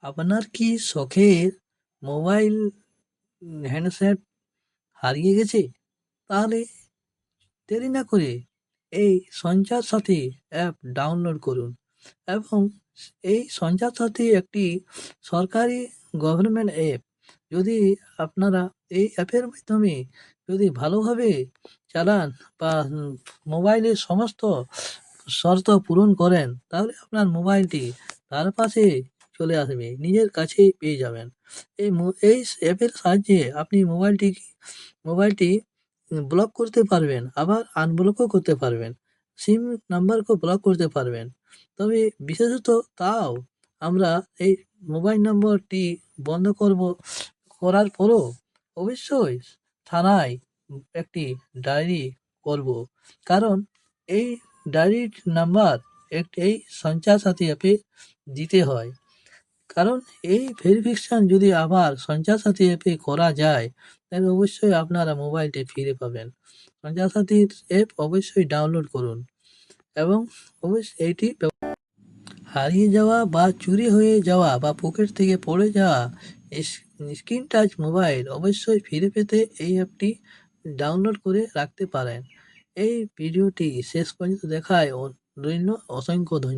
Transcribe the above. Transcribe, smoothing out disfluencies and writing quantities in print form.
আপনার কি শখের মোবাইল হ্যান্ডসেট হারিয়ে গেছে? তাহলে দেরি না করে এই সঞ্চার সাথী অ্যাপ ডাউনলোড করুন এবং এই সঞ্চার সাথী একটি সরকারি গভর্নমেন্ট অ্যাপ। যদি আপনারা এই অ্যাপের মাধ্যমে যদি ভালোভাবে চালান বা মোবাইলের সমস্ত শর্ত পূরণ করেন, তাহলে আপনার মোবাইলটি তার পাশে চলে আসবে, নিজের কাছেই পেয়ে যাবেন। এই অ্যাপের সাহায্যে আপনি মোবাইলটি ব্লক করতে পারবেন, আবার আনব্লকও করতে পারবেন। সিম নাম্বারকেও ব্লক করতে পারবেন। তবে বিশেষত তাও আমরা এই মোবাইল নম্বরটি বন্ধ করার পরও অবশ্যই থানায় একটি ডায়েরি করব। কারণ এই ডায়েরির নাম্বার এই সঞ্চার সাথী অ্যাপে দিতে হয়। কারণ এই ভেরিফিকেশন যদি আবার সঞ্চার সাথী অ্যাপে করা যায়, তাহলে অবশ্যই আপনারা মোবাইলটি ফিরে পাবেন। সঞ্চার সাথীর অ্যাপ অবশ্যই ডাউনলোড করুন এবং অবশ্যই এইটি হারিয়ে যাওয়া বা চুরি হয়ে যাওয়া বা পকেট থেকে পড়ে যাওয়া স্ক্রিন টাচ মোবাইল অবশ্যই ফিরে পেতে এই অ্যাপটি ডাউনলোড করে রাখতে পারেন। এই ভিডিওটি শেষ পর্যন্ত দেখায় রইল অসংখ্য ধন্যবাদ।